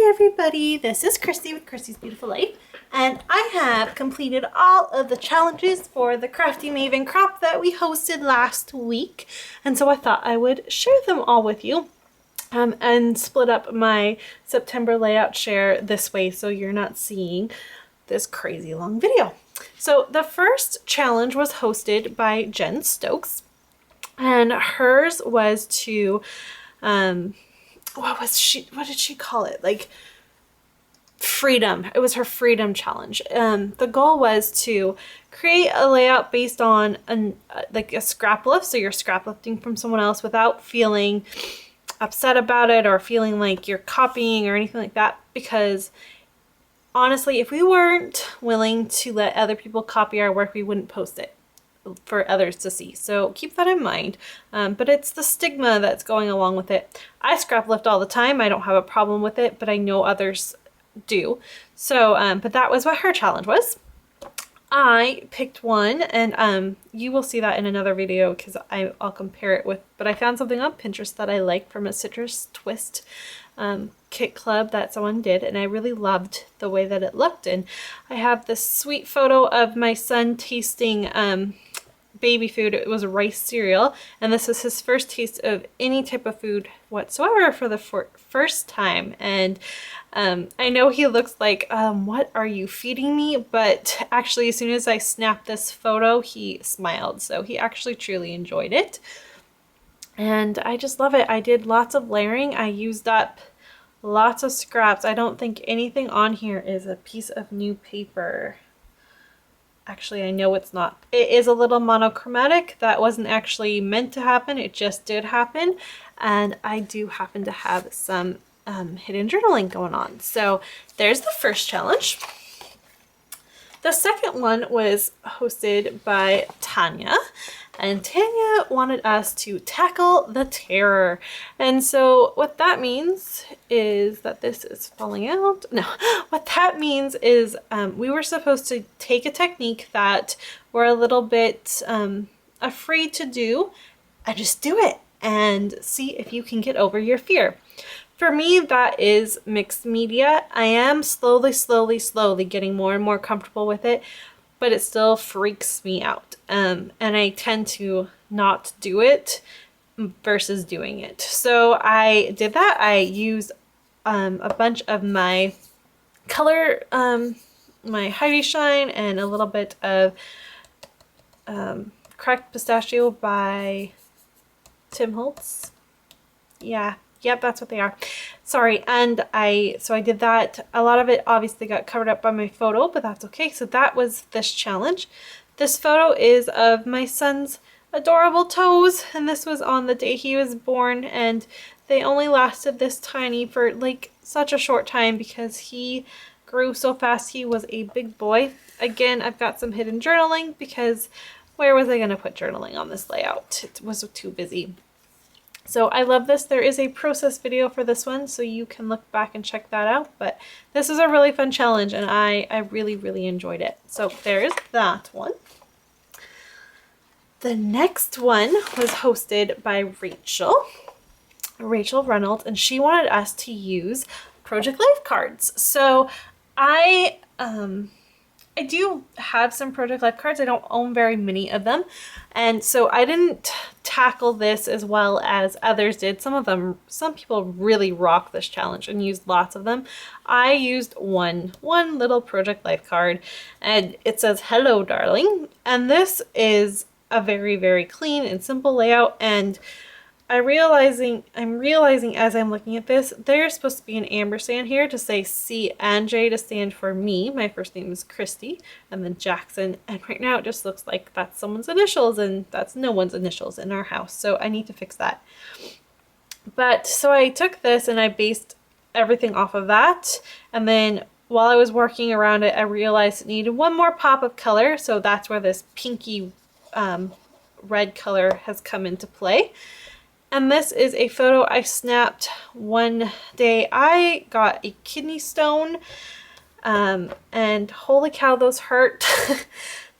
Hi everybody, this is Christy with Christy's Beautiful Life, and I have completed all of the challenges for the Crafty Maven crop that we hosted last week, and so I thought I would share them all with you and split up my September layout share this way so you're not seeing this crazy long video. So the first challenge was hosted by Jen Stokes, and hers was to what did she call it? Like freedom. It was her freedom challenge. The goal was to create a layout based on like a scrap lift. So you're scrap lifting from someone else without feeling upset about it or feeling like you're copying or anything like that. Because honestly, if we weren't willing to let other people copy our work, we wouldn't post it for others to see. So keep that in mind. But it's the stigma that's going along with it. I scrap lift all the time. I don't have a problem with it, but I know others do. So, but that was what her challenge was. I picked one, and you will see that in another video because I'll compare it with, but I found something on Pinterest that I like from a citrus twist kit club that someone did, and I really loved the way that it looked. And I have this sweet photo of my son tasting baby food. It was rice cereal, and this is his first taste of any type of food whatsoever for the first time. And I know he looks like, what are you feeding me? But actually, as soon as I snapped this photo, he smiled. So he actually truly enjoyed it. And I just love it. I did lots of layering. I used up lots of scraps. I don't think anything on here is a piece of new paper. Actually, I know it's not. It is a little monochromatic. That wasn't actually meant to happen. It just did happen. And I do happen to have some hidden journaling going on. So there's the first challenge. The second one was hosted by Tanya, and Tanya wanted us to tackle the terror. And so what that means is that this is falling out. No, what that means is we were supposed to take a technique that we're a little bit afraid to do and just do it and see if you can get over your fear. For me, that is mixed media. I am slowly getting more and more comfortable with it, but it still freaks me out. And I tend to not do it versus doing it. So I did that. I used a bunch of my color, my Heidi Shine, and a little bit of Cracked Pistachio by Tim Holtz. Yeah. Yep, that's what they are. Sorry. And so I did that. A lot of it obviously got covered up by my photo, but that's okay. So that was this challenge. This photo is of my son's adorable toes, and this was on the day he was born, and they only lasted this tiny for like such a short time because he grew so fast. He was a big boy. Again, I've got some hidden journaling because where was I going to put journaling on this layout? It was too busy. So I love this. There is a process video for this one, so you can look back and check that out. But this is a really fun challenge, and I really enjoyed it. So there's that one. The next one was hosted by Rachel Reynolds, and she wanted us to use Project Life cards. So I do have some Project Life cards. I don't own very many of them. And so I didn't tackle this as well as others did. Some people really rock this challenge and used lots of them. I used one little Project Life card, and it says, "Hello, darling." And this is a very clean and simple layout. And I'm realizing as I'm looking at this, there's supposed to be an ampersand here to say C and J to stand for me. My first name is Christy, and then Jackson. And right now it just looks like that's someone's initials, and that's no one's initials in our house. So I need to fix that. But so I took this and I based everything off of that. And then while I was working around it, I realized it needed one more pop of color. So that's where this pinky red color has come into play. And this is a photo I snapped one day. I got a kidney stone, and holy cow, those hurt.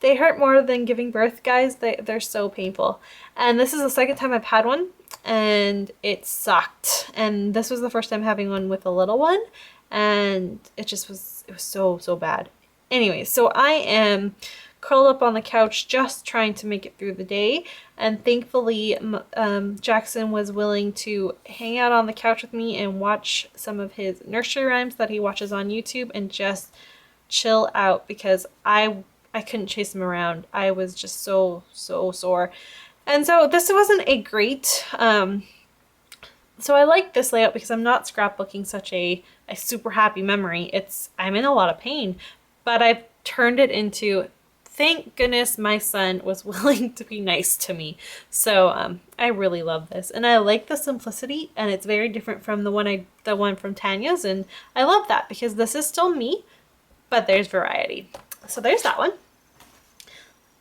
They hurt more than giving birth, guys. They're so painful. And this is the second time I've had one. and it sucked. And this was the first time having one with a little one, and it was so bad. Anyway, so I am curled up on the couch just trying to make it through the day, and thankfully Jackson was willing to hang out on the couch with me and watch some of his nursery rhymes that he watches on YouTube and just chill out, because I couldn't chase him around. I was just so sore. And so this wasn't a great so I like this layout because I'm not scrapbooking such a super happy memory. I'm in a lot of pain, but I've turned it into, thank goodness my son was willing to be nice to me. So I really love this, and I like the simplicity, and it's very different from the one from Tanya's, and I love that because this is still me, but there's variety. So there's that one.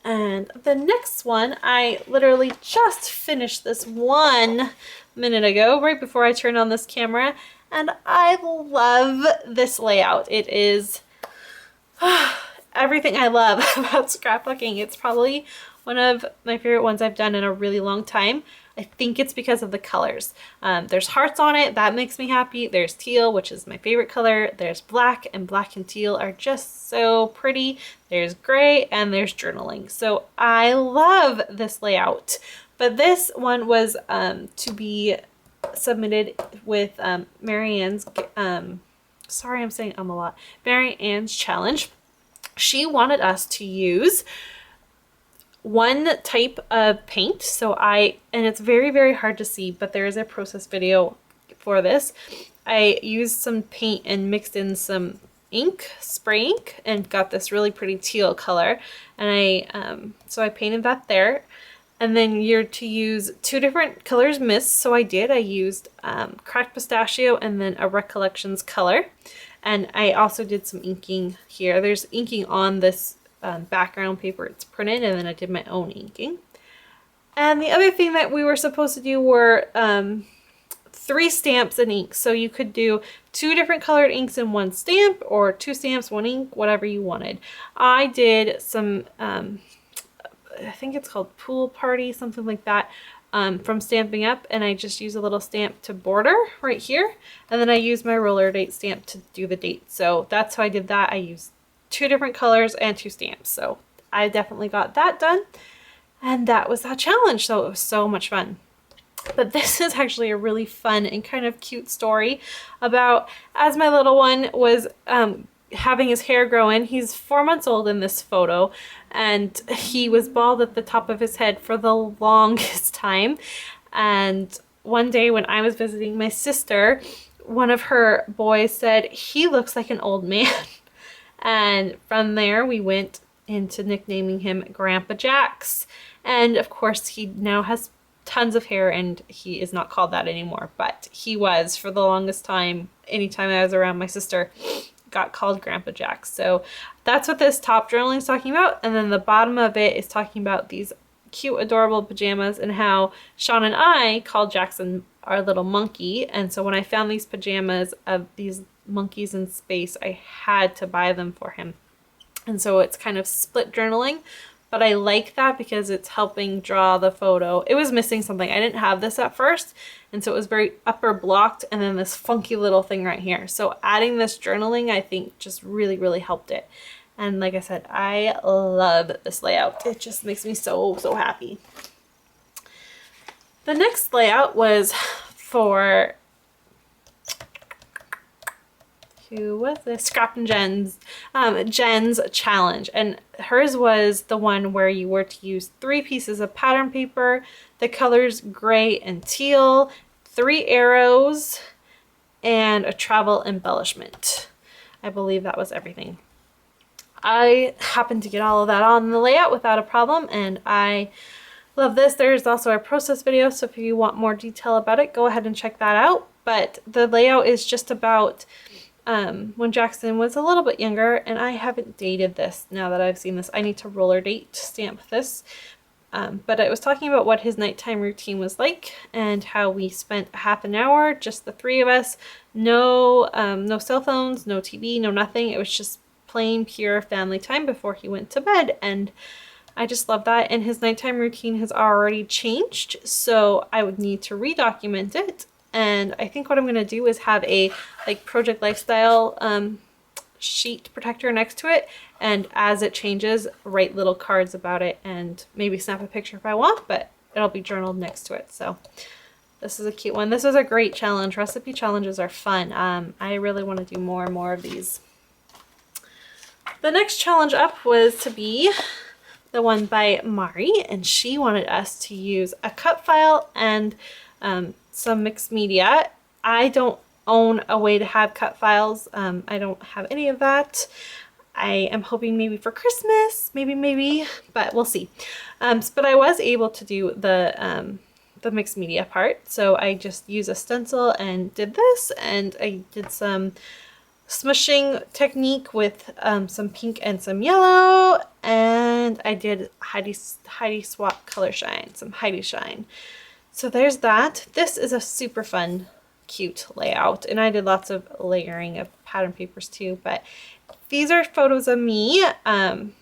And the next one, I literally just finished this 1 minute ago, right before I turned on this camera, and I love this layout. It is everything I love about scrapbooking. It's probably one of my favorite ones I've done in a really long time. I think it's because of the colors. There's hearts on it, that makes me happy. There's teal, which is my favorite color. There's black, and black and teal are just so pretty. There's gray, and there's journaling. So I love this layout. But this one was to be submitted with Mary Ann's, sorry I'm saying a lot, Mary Ann's challenge. She wanted us to use one type of paint. And it's very hard to see, but there is a process video for this. I used some paint and mixed in some ink, spray ink, and got this really pretty teal color. And so I painted that there. And then you're to use 2 different colors mist. So I used cracked pistachio and then a Recollections color. And I also did some inking here. There's inking on this background paper it's printed, and then I did my own inking. And the other thing that we were supposed to do were 3 stamps and ink. So you could do 2 different colored inks in 1 stamp, or 2 stamps, 1 ink, whatever you wanted. I did some, I think it's called Pool Party, something like that, from Stamping Up, and I just use a little stamp to border right here, and then I use my roller date stamp to do the date. So that's how I did that. I used 2 different colors and 2 stamps. So I definitely got that done. And that was that challenge. So it was so much fun. But this is actually a really fun and kind of cute story about, as my little one was having his hair grow in. He's 4 months old in this photo, and he was bald at the top of his head for the longest time. And one day when I was visiting my sister, one of her boys said, "He looks like an old man." And from there we went into nicknaming him Grandpa Jax. And of course he now has tons of hair, and he is not called that anymore, but he was for the longest time. Anytime I was around my sister, got called Grandpa Jax. So that's what this top journaling is talking about. And then the bottom of it is talking about these cute, adorable pajamas, and how Sean and I called Jackson our little monkey. And so when I found these pajamas of these monkeys in space, I had to buy them for him. And so it's kind of split journaling, but I like that because it's helping draw the photo. It was missing something. I didn't have this at first, and so it was very upper blocked, and then this funky little thing right here. So adding this journaling, I think, just really helped it. And like I said, I love this layout. It just makes me so happy. The next layout was for, who was this? Scrap and Jen's challenge, and hers was the one where you were to use 3 pieces of pattern paper, the colors gray and teal, 3 arrows, and a travel embellishment. I believe that was everything. I happened to get all of that on the layout without a problem, and I love this. There's also a process video, so if you want more detail about it, go ahead and check that out. But the layout is just about when Jackson was a little bit younger, and I haven't dated this now that I've seen this. I need to roller date stamp this. But it was talking about what his nighttime routine was like, and how we spent half an hour, just the 3 of us, no cell phones, no TV, no nothing. It was just plain pure family time before he went to bed. And I just love that. And his nighttime routine has already changed, so I would need to redocument it. And I think what I'm going to do is have a like Project Lifestyle sheet protector next to it, and as it changes, write little cards about it and maybe snap a picture if I want, but it'll be journaled next to it. So this is a cute one. This is a great challenge. Recipe challenges are fun. I really want to do more and more of these. The next challenge up was to be the one by Mari, and she wanted us to use a cut file and some mixed media. I don't own a way to have cut files. I don't have any of that. I am hoping maybe for Christmas, maybe, but we'll see. But I was able to do the mixed media part, so I just used a stencil and did this, and I did some smushing technique with some pink and some yellow, and I did Heidi Swap Color Shine, some Heidi Shine. So there's that. This is a super fun, cute layout, and I did lots of layering of pattern papers too, but these are photos of me. I'm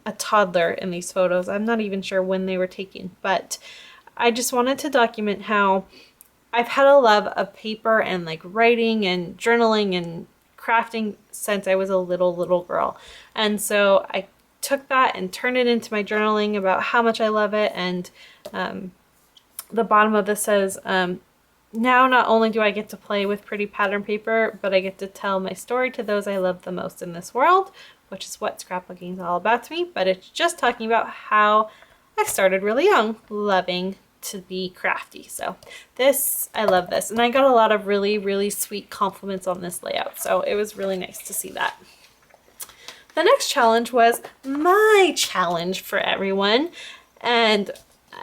a toddler in these photos. I'm not even sure when they were taken, but I just wanted to document how I've had a love of paper and like writing and journaling and crafting since I was a little girl. And so I took that and turned it into my journaling about how much I love it. And the bottom of this says, now not only do I get to play with pretty pattern paper, but I get to tell my story to those I love the most in this world, which is what scrapbooking is all about to me. But it's just talking about how I started really young, loving to be crafty. So this, I love this. And I got a lot of really sweet compliments on this layout. So it was really nice to see that. The next challenge was my challenge for everyone. And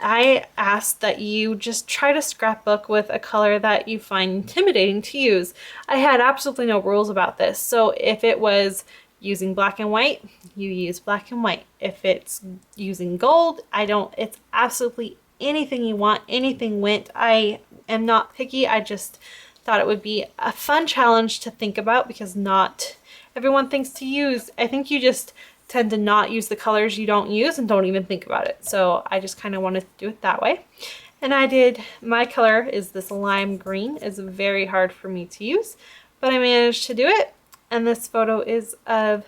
I asked that you just try to scrapbook with a color that you find intimidating to use. I had absolutely no rules about this. So if it was using black and white, you use black and white. If it's using gold, it's absolutely anything you want, anything went. I am not picky. I just thought it would be a fun challenge to think about because not everyone thinks to use. I think you just tend to not use the colors you don't use and don't even think about it. So I just kind of wanted to do it that way. And I did, my color is this lime green. It's very hard for me to use, but I managed to do it. And this photo is of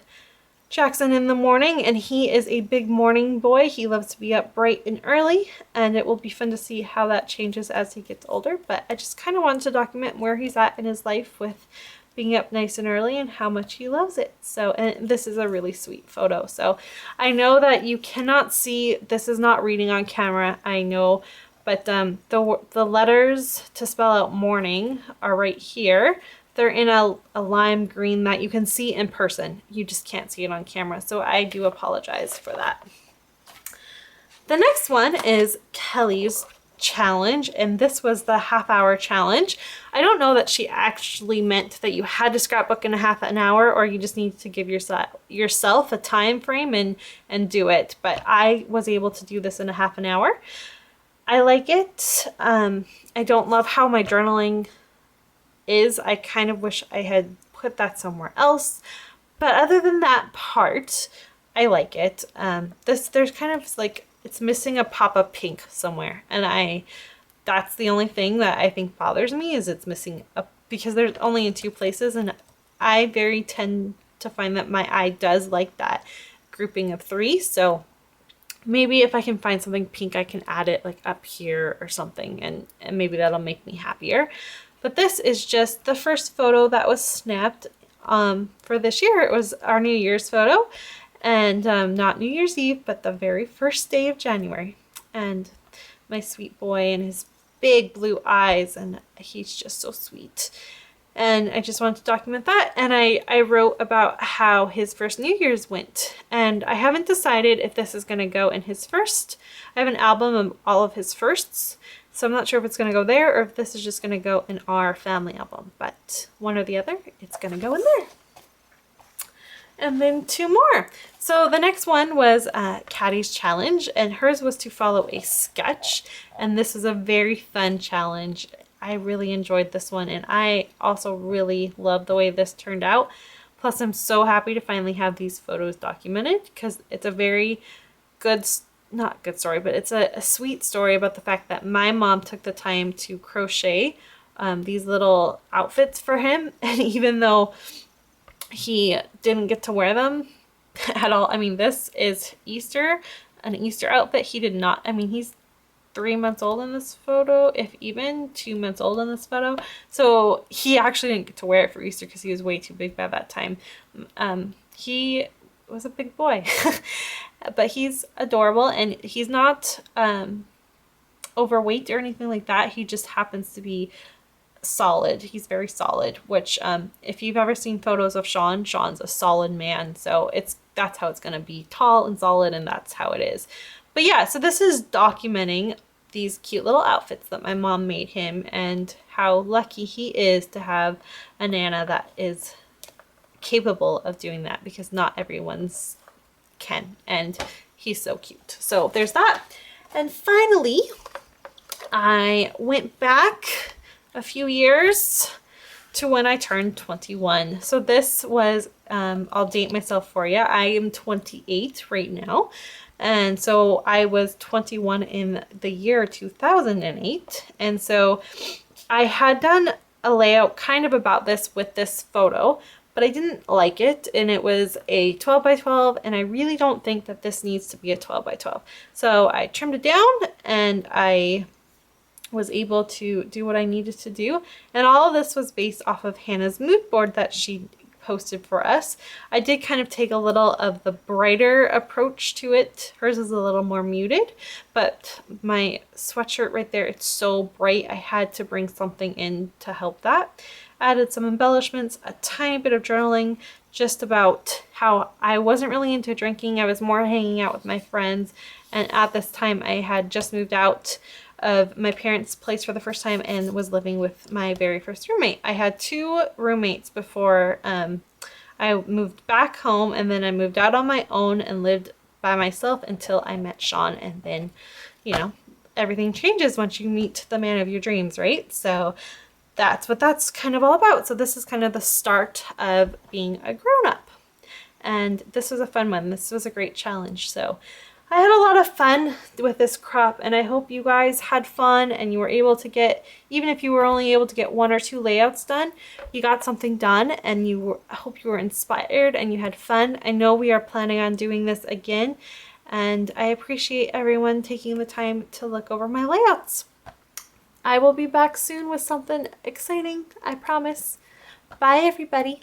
Jackson in the morning, and he is a big morning boy. He loves to be up bright and early, and it will be fun to see how that changes as he gets older. But I just kind of wanted to document where he's at in his life with being up nice and early and how much he loves it. So, and this is a really sweet photo. So I know that you cannot see, this is not reading on camera, I know, but the letters to spell out morning are right here. They're in a lime green that you can see in person. You just can't see it on camera, so I do apologize for that. The next one is Kelly's challenge, and this was the half-hour challenge. I don't know that she actually meant that you had to scrapbook in a half an hour, or you just need to give yourself a time frame and do it, but I was able to do this in a half an hour. I like it. I don't love how my journaling is. I kind of wish I had put that somewhere else, but other than that part, I like it. There's kind of like, it's missing a pop of pink somewhere, and that's the only thing that I think bothers me, is it's missing because there's only in 2 places, and I very tend to find that my eye does like that grouping of 3. So maybe if I can find something pink, I can add it like up here or something, and maybe that'll make me happier. But this is just the first photo that was snapped for this year. It was our New Year's photo, and not New Year's Eve, but the very first day of January. And my sweet boy and his big blue eyes, and he's just so sweet. And I just wanted to document that, and I wrote about how his first New Year's went. And I haven't decided if this is going to go in his first. I have an album of all of his firsts, so I'm not sure if it's going to go there or if this is just going to go in our family album, but one or the other, it's going to go in there. And then 2 more. So the next one was Caddy's challenge, and hers was to follow a sketch, and this is a very fun challenge. I really enjoyed this one, and I also really love the way this turned out. Plus, I'm so happy to finally have these photos documented because it's a very not good story, but it's a sweet story about the fact that my mom took the time to crochet these little outfits for him. And even though he didn't get to wear them at all, I mean, this is Easter, an Easter outfit. He did not, I mean, he's 3 months old in this photo, if even 2 months old in this photo. So he actually didn't get to wear it for Easter because he was way too big by that time. He was a big boy, but he's adorable, and he's not overweight or anything like that. He just happens to be solid. He's very solid, which if you've ever seen photos of Sean's a solid man. So that's how it's going to be, tall and solid, and that's how it is. But yeah, so this is documenting these cute little outfits that my mom made him and how lucky he is to have a Nana that is capable of doing that, because not everyone's can, and he's so cute. So there's that. And finally, I went back a few years to when I turned 21. So this was, I'll date myself for you. I am 28 right now. And so I was 21 in the year 2008. And so I had done a layout kind of about this with this photo, but I didn't like it. And it was a 12 by 12. And I really don't think that this needs to be a 12 by 12. So I trimmed it down, and I was able to do what I needed to do. And all of this was based off of Hannah's mood board that she posted for us. I did kind of take a little of the brighter approach to it. Hers is a little more muted, but my sweatshirt right there, it's so bright. I had to bring something in to help that. Added some embellishments, a tiny bit of journaling, just about how I wasn't really into drinking. I was more hanging out with my friends. And at this time, I had just moved out of my parents' place for the first time and was living with my very first roommate. I had 2 roommates before I moved back home, and then I moved out on my own and lived by myself until I met Sean. And then, you know, everything changes once you meet the man of your dreams, right? So that's what that's kind of all about. So this is kind of the start of being a grown-up. And this was a fun one. This was a great challenge. So I had a lot of fun with this crop, and I hope you guys had fun and you were able to get, even if you were only able to get 1 or 2 layouts done, you got something done, and I hope you were inspired and you had fun. I know we are planning on doing this again, and I appreciate everyone taking the time to look over my layouts. I will be back soon with something exciting, I promise. Bye, everybody.